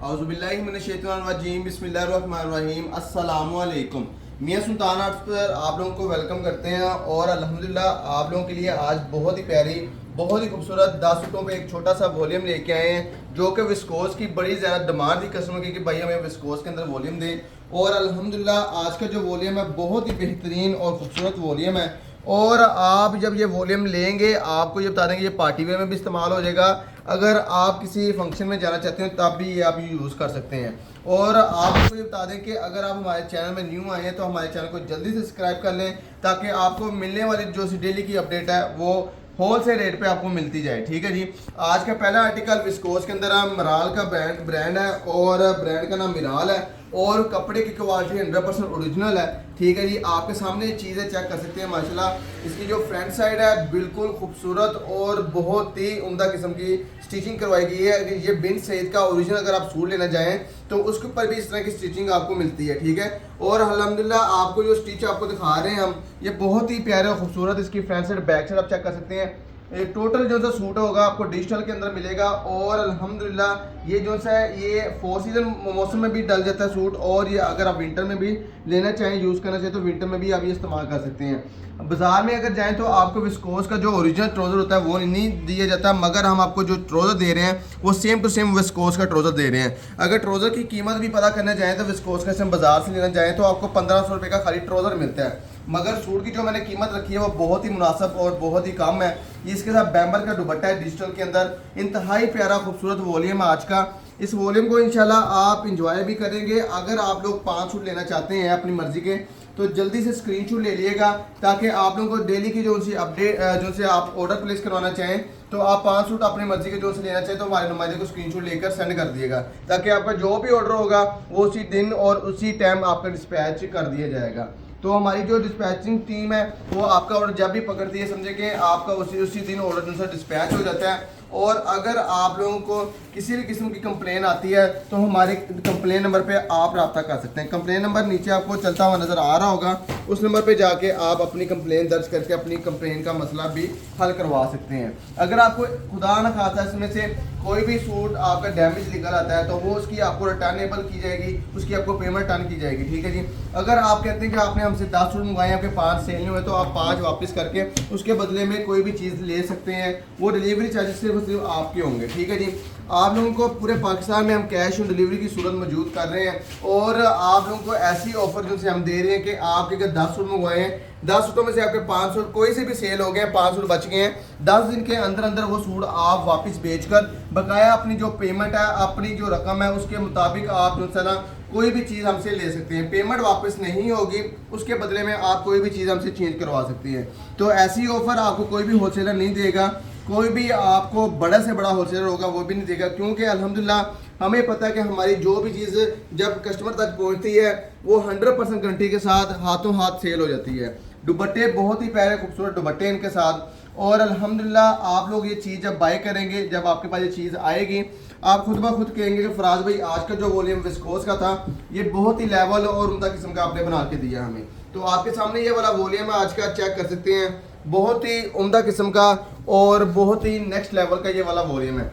औज़ुबिल्लाहिमिनश्शैतानिर्रजीम बिस्मिल्लाहिर्रहमानिर्रहीम अस्सलामु अलैकुम। मियां सुल्तान आर्ट्स पर आप लोगों को वेलकम करते हैं और अल्हम्दुलिल्लाह आप लोगों के लिए आज बहुत ही प्यारी, बहुत ही खूबसूरत 10 सूटों पे एक छोटा सा वॉल्यूम लेके आए हैं जो कि विस्कोस की बड़ी ज़्यादा डिमांड थी कस्टमर की कि भाई हमें विस्कोस के अंदर वॉल्यूम दें। और अल्हम्दुलिल्लाह आज का जो वॉल्यूम है बहुत ही बेहतरीन और खूबसूरत वॉल्यूम है। और आप जब ये वॉल्यूम लेंगे आपको ये बता देंगे ये पार्टी वेयर में भी इस्तेमाल हो जाएगा। अगर आप किसी फंक्शन में जाना चाहते हैं तब भी ये आप यूज़ कर सकते हैं। और आपको ये बता दें कि अगर आप हमारे चैनल में न्यू आए हैं तो हमारे चैनल को जल्दी से सब्सक्राइब कर लें ताकि आपको मिलने वाली जो डेली की अपडेट है वो होल सेल रेट पे आपको मिलती जाए। ठीक है जी। आज का पहला आर्टिकल विस्कोस के अंदर मिराल का ब्रांड है और ब्रांड का नाम मिराल है और कपड़े की क्वालिटी 100% ओरिजिनल है। ठीक है जी। आपके सामने ये चीज़ें चेक कर सकते हैं। माशाल्लाह इसकी जो फ्रंट साइड है बिल्कुल खूबसूरत और बहुत ही उम्दा किस्म की स्टिचिंग करवाई गई है। अगर ये बिन सईद का ओरिजिनल अगर आप सूट लेना चाहें तो उसके ऊपर भी इस तरह की स्टिचिंग आपको मिलती है। ठीक है। और अल्हम्दुलिल्लाह आपको जो स्टिच आपको दिखा रहे हैं हम ये बहुत ही प्यारे और खूबसूरत इसकी फ्रंट साइड बैक साइड आप चेक कर सकते हैं। एक टोटल जो सा सूट होगा आपको डिजिटल के अंदर मिलेगा और अल्हम्दुलिल्लाह ये जो सा है ये 4 सीजन मौसम में भी डल जाता है सूट और ये अगर आप विंटर में भी लेना चाहें यूज़ करना चाहें तो विंटर में भी आप ये इस्तेमाल कर सकते हैं। बाजार में अगर जाएं तो आपको विस्कोस का जो ओरिजिनल ट्राउज़र होता है वो नहीं दिया जाता मगर हम आपको जो ट्राउज़र दे रहे हैं वो सेम टू सेम विस्कोस का ट्राउज़र दे रहे हैं। अगर ट्राउज़र की कीमत भी पता करना चाहें तो विस्कोस का हम बाजार से लेना चाहें तो आपको 1500 रुपये का खाली ट्राउज़र मिलता है मगर सूट की जो मैंने कीमत रखी है वो बहुत ही मुनासिब और बहुत ही कम है। इसके साथ बैम्बर का दुपट्टा है डिजिटल के अंदर। इंतहाई प्यारा खूबसूरत वॉल्यूम है आज का। इस वॉल्यूम को इंशाल्लाह आप इंजॉय भी करेंगे। अगर आप लोग 5 सूट लेना चाहते हैं अपनी मर्जी के तो जल्दी से स्क्रीनशॉट ले लिएगा ताकि आप लोगों को डेली की जो सी अपडेट जो से आप ऑर्डर प्लेस करवाना चाहें तो आप 5 सूट अपनी मर्जी के जो से लेना चाहें तो हमारे नुमाइंदे को स्क्रीनशॉट लेकर सेंड कर दिएगा ताकि आपका जो भी ऑर्डर होगा वो उसी दिन और उसी टाइम आपका डिस्पैच कर दिया जाएगा। तो हमारी जो डिस्पैचिंग टीम है वो आपका ऑर्डर जब भी पकड़ती है समझे कि आपका उसी दिन ऑर्डर से डिस्पैच हो जाता है। और अगर आप लोगों को किसी भी किस्म की कंप्लेन आती है तो हमारे कंप्लेन नंबर पे आप रब्ता कर सकते हैं। कंप्लेन नंबर नीचे आपको चलता हुआ नज़र आ रहा होगा उस नंबर पे जाके आप अपनी कंप्लेन दर्ज करके अपनी कंप्लेन का मसला भी हल करवा सकते हैं। अगर आपको खुदा न खासा इसमें से कोई भी सूट आपका डैमेज निकल आता है तो वो उसकी आपको रिटर्नेबल की जाएगी, उसकी आपको पेमेंट रिटर्न की जाएगी। ठीक है जी। अगर आप कहते हैं कि आपने हमसे 10 सूट मंगवाए आपके 5 सेल नहीं हुए तो आप 5 वापस करके उसके बदले में कोई भी चीज़ ले सकते हैं। वो डिलीवरी चार्जेस सिर्फ आपके होंगे। ठीक है जी। आप लोगों को पूरे पाकिस्तान में हम कैश ऑन डिलीवरी की सूरत मौजूद कर रहे हैं और आप लोगों को ऐसी ऑफर जो से हम दे रहे हैं कि आपके अगर 10 सूट मंगवाए हैं 10 सूटों में से आपके 5 सूट कोई से भी सेल हो गए 5 सूट बच गए हैं 10 दिन के अंदर अंदर वो सूट आप वापस बेचकर बकाया अपनी जो पेमेंट है अपनी जो रकम है उसके मुताबिक आप जो है ना कोई भी चीज़ हमसे ले सकते हैं। पेमेंट वापस नहीं होगी उसके बदले में आप कोई भी चीज़ हमसे चेंज करवा सकती हैं। तो ऐसी ऑफर आपको कोई भी होलसेलर नहीं देगा, कोई भी आपको बड़ा से बड़ा होलसेलर होगा वो भी नहीं देगा क्योंकि अल्हम्दुलिल्लाह हमें पता है कि हमारी जो भी चीज़ जब कस्टमर तक पहुंचती है वो 100% गारंटी के साथ हाथों हाथ सेल हो जाती है। दुपट्टे बहुत ही प्यारे खूबसूरत दुपट्टे इनके साथ और अल्हम्दुलिल्लाह आप लोग ये चीज़ जब बाय करेंगे जब आपके पास ये चीज़ आएगी आप खुद ब खुद कहेंगे कि फराज भाई आज का जो वॉल्यूम विस्कोस का था ये बहुत ही लेवल और उम्दा किस्म का आपने बना के दिया हमें। तो आपके सामने ये वाला वॉल्यूम है आज का चेक कर सकते हैं। बहुत ही उम्दा किस्म का और बहुत ही नेक्स्ट लेवल का ये वाला वॉल्यूम है।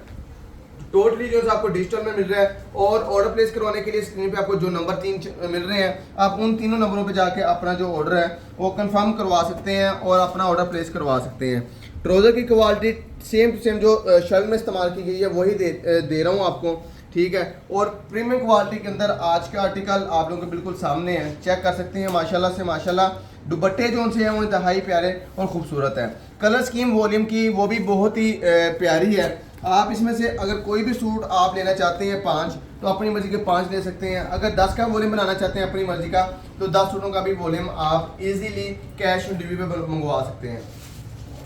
टोटली जो आपको डिजिटल में मिल रहा है और ऑर्डर प्लेस करवाने के लिए स्क्रीन पे आपको जो नंबर 3 मिल रहे हैं आप उन तीनों नंबरों पे जाके अपना जो ऑर्डर है वो कंफर्म करवा सकते हैं और अपना ऑर्डर प्लेस करवा सकते हैं। ट्राउज़र की क्वालिटी सेम टू सेम जो शर्ट में इस्तेमाल की गई है वही दे रहा हूँ आपको। ठीक है। और प्रीमियम क्वालिटी के अंदर आज का आर्टिकल आप लोगों के बिल्कुल सामने है चेक कर सकते हैं। माशाल्लाह से माशाल्लाह दुपट्टे जो उनसे हैं वो इंतहाई प्यारे और खूबसूरत है। कलर स्कीम वॉल्यूम की वो भी बहुत ही प्यारी है। आप इसमें से अगर कोई भी सूट आप लेना चाहते हैं 5 तो अपनी मर्जी के 5 ले सकते हैं। अगर 10 का वॉल्यूम बनाना चाहते हैं अपनी मर्जी का तो 10 सूटों का भी वॉल्यूम आप इजीली कैश ऑन डिलीवरी पे मंगवा सकते हैं।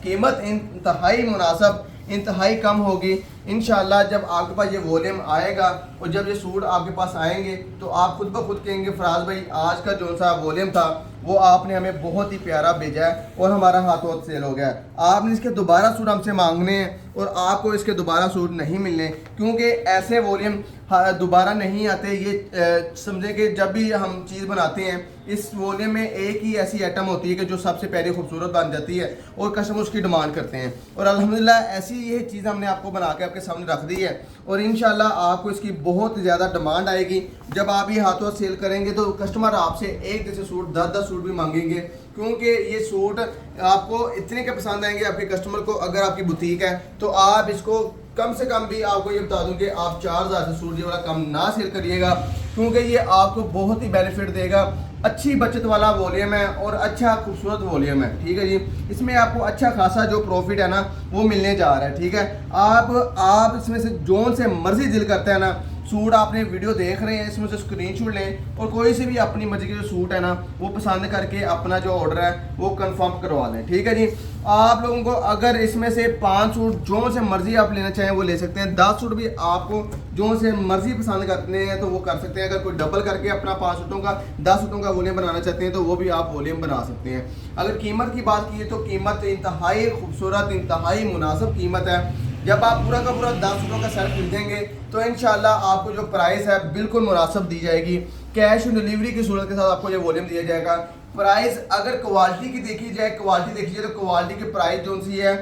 कीमत इंतहाई मुनासिब इंतहाई कम होगी इंशाल्लाह। जब आपके पास ये वॉल्यूम आएगा और जब ये सूट आपके पास आएंगे तो आप खुद ब खुद कहेंगे फराज भाई आज का जो सा वॉल्यूम था वो आपने हमें बहुत ही प्यारा भेजा है और हमारा हाथों हाथ सेल हो गया है। आपने इसके दोबारा सूट हमसे मांगने हैं और आपको इसके दोबारा सूट नहीं मिलने, क्योंकि ऐसे वॉल्यूम दोबारा नहीं आते। ये समझें कि जब भी हम चीज़ बनाते हैं इस वॉल्यूम में एक ही ऐसी आइटम होती है कि जो सबसे पहले खूबसूरत बन जाती है और कस्टमर उसकी डिमांड करते हैं। और अल्हम्दुलिल्लाह ऐसी ये चीज़ हमने आपको बना के आपके सामने रख दी है और इंशाल्लाह आपको इसकी बहुत ज़्यादा डिमांड आएगी। जब आप ये हाथों सेल करेंगे तो कस्टमर आपसे एक जैसे सूट 10-10 सूट भी मांगेंगे, क्योंकि ये सूट आपको इतने के पसंद आएंगे आपके कस्टमर को। अगर आपकी बुटीक है तो आप इसको कम से कम भी आपको ये बता दूं कि आप 4000 से सूट ये वाला कम ना सेल करिएगा, क्योंकि ये आपको बहुत ही बेनिफिट देगा। अच्छी बचत वाला वॉल्यूम है और अच्छा खूबसूरत वॉल्यूम है, ठीक है जी। इसमें आपको अच्छा खासा जो प्रॉफिट है ना वो मिलने जा रहा है, ठीक है। आप इसमें से जोन से मर्जी दिल करता है ना सूट, आपने वीडियो देख रहे हैं इसमें से स्क्रीनशॉट लें और कोई से भी अपनी मर्जी के जो सूट है ना वो पसंद करके अपना जो ऑर्डर है वो कंफर्म करवा लें, ठीक है जी। आप लोगों को अगर इसमें से 5 सूट जो से मर्जी आप लेना चाहें वो ले सकते हैं। 10 सूट भी आपको जो से मर्जी पसंद करते हैं तो वो कर सकते हैं। अगर कोई डबल करके अपना 5 सूटों का 10 सूटों का वॉल्यूम बनाना चाहते हैं तो वो भी आप वॉल्यूम बना सकते हैं। अगर कीमत की बात की तो कीमत इंतहाई खूबसूरत, इंतहाई मुनासिब कीमत है। जब आप पूरा का पूरा 10 सूटों का सेट खरीदेंगे तो इंशाल्लाह आपको जो प्राइस है बिल्कुल मुनासिब दी जाएगी। कैश ऑन डिलीवरी की सूरत के साथ आपको ये वॉल्यूम दिया जाएगा। प्राइस अगर क्वालिटी की देखी जाए, क्वालिटी देखी जाए तो क्वालिटी की प्राइस जो सी है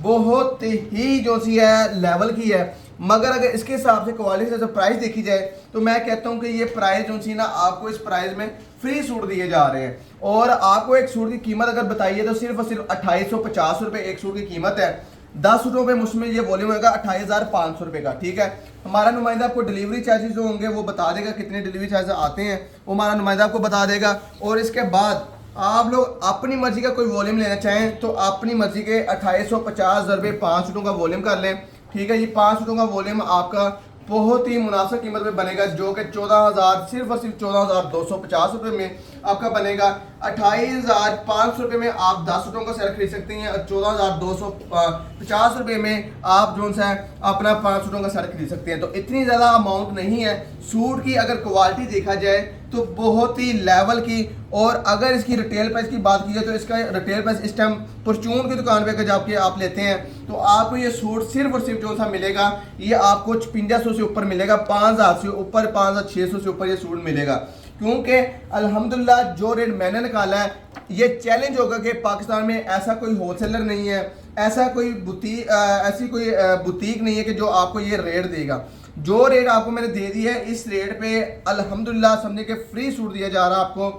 बहुत ही जो सी है लेवल की है, मगर अगर इसके हिसाब से क्वालिटी से प्राइस देखी जाए तो मैं कहता हूँ कि ये प्राइस जो सी ना आपको इस प्राइस में फ्री सूट दिए जा रहे हैं। और आपको एक सूट की कीमत अगर बताइए तो सिर्फ और सिर्फ 2850 रुपये एक सूट की कीमत है। 10 सूटों पे मुश्किल ये वॉल्यूम होगा 28,500 रुपये का, ठीक है। हमारा नुमाइंदा आपको डिलीवरी चार्जेस जो होंगे वो बता देगा, कितने डिलीवरी चार्जेस आते हैं वो हमारा नुमाइंदा आपको बता देगा। और इसके बाद आप लोग अपनी मर्जी का कोई वॉल्यूम लेना चाहें तो अपनी मर्जी के 2850 रुपये 5 सूटों का वॉल्यूम कर लें, ठीक है। ये 5 सूटों का वॉल्यूम आपका बहुत ही मुनासिब कीमत में बनेगा, जो कि 14,000 सिर्फ और सिर्फ 14,250 रुपये में आपका बनेगा। 28,500 रुपये में आप 10 सूटों का सेट खरीद सकते हैं और 14,250 रुपये में आप जो है अपना 5 सूटों का सेट खरीद सकते हैं। तो इतनी ज़्यादा अमाउंट नहीं है सूट की। अगर क्वालिटी देखा जाए तो बहुत ही लेवल की। और अगर इसकी रिटेल प्राइस की बात की जाए तो इसका रिटेल प्राइस इस टाइम परचून की दुकान पे अगर जाके आप लेते हैं तो आपको ये सूट सिर्फ और सिर्फ जो सा मिलेगा ये आपको 5500 से ऊपर मिलेगा, 5000 से ऊपर, 5600 से ऊपर ये सूट मिलेगा। क्योंकि अल्हम्दुलिल्लाह जो रेट मैंने निकाला है ये चैलेंज होगा कि पाकिस्तान में ऐसा कोई होलसेलर नहीं है, ऐसा कोई ऐसी कोई बुटीक नहीं है कि जो आपको ये रेट देगा। जो रेट आपको मैंने दे दी है इस रेट पे अल्हम्दुलिल्लाह समझे कि फ्री सूट दिया जा रहा है आपको।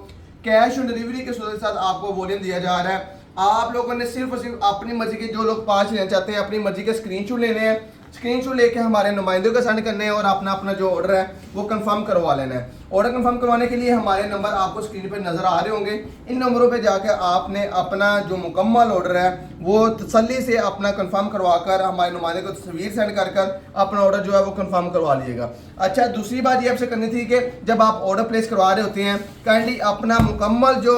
कैश ऑन डिलीवरी के साथ आपको वॉल्यूम दिया जा रहा है। आप लोगों ने सिर्फ और सिर्फ अपनी मर्जी के, जो लोग 5 लेना चाहते हैं अपनी मर्जी के स्क्रीनशॉट लेने हैं, स्क्रीनशॉट लेके हमारे नुमाइंदों का सेंड करने हैं और अपना जो ऑर्डर है वो कंफर्म करवा लेना है। ऑर्डर कंफर्म करवाने के लिए हमारे नंबर आपको स्क्रीन पर नजर आ रहे होंगे। इन नंबरों पे जाकर आपने अपना जो मुकम्मल ऑर्डर है वो तसल्ली से अपना कंफर्म करवाकर हमारे नुमाइंदे को तस्वीर सेंड कर अपना ऑर्डर जो है वो कंफर्म करवा लीजिएगा। अच्छा, दूसरी बात ये आपसे करनी थी कि जब आप ऑर्डर प्लेस करवा रहे होते हैं काइंडली अपना मुकम्मल जो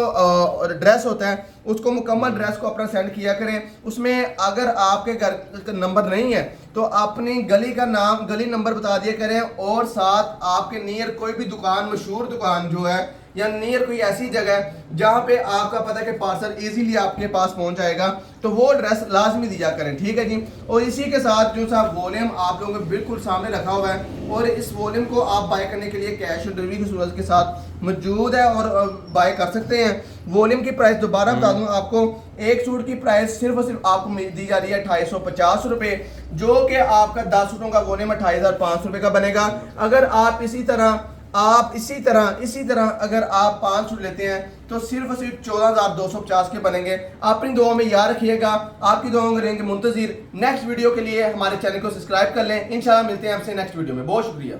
ड्रेस होता है उसको, मुकम्मल ड्रेस को अपना सेंड किया करें। उसमें अगर आपके घर का नंबर नहीं है तो अपनी गली का नाम, गली नंबर बता दिया करें और साथ आपके नियर कोई भी दुकान, मशहूर दुकान जो है या नियर कोई ऐसी जगह जहां पे आपका पता है कि पार्सल इजीली आपके पास पहुंच जाएगा तो वो एड्रेस लाजमी दिया करें, ठीक है जी। और इसी के साथ जो सा वॉल्यूम आप लोगों के बिल्कुल सामने रखा हुआ है और इस वॉल्यूम को आप बाय करने के लिए कैश ऑन डिलीवरी की सूरत के साथ मौजूद है और बाय कर सकते हैं। वॉल्यूम की प्राइस दोबारा बता दूं आपको, एक सूट की प्राइस सिर्फ और सिर्फ आपको दी जा रही है 2850 रुपये, जो कि आपका 10 सूटों का वॉल्यूम 28,500 रुपये का बनेगा। अगर आप इसी तरह अगर आप 5 सूट लेते हैं तो सिर्फ और सिर्फ 14,250 के बनेंगे। अपनी दुआओं में याद रखिएगा, आपकी दुआओं में रहेंगे मुंतजिर। नेक्स्ट वीडियो के लिए हमारे चैनल को सब्सक्राइब कर लें। इंशाल्लाह मिलते हैं आपसे नेक्स्ट वीडियो में। बहुत शुक्रिया।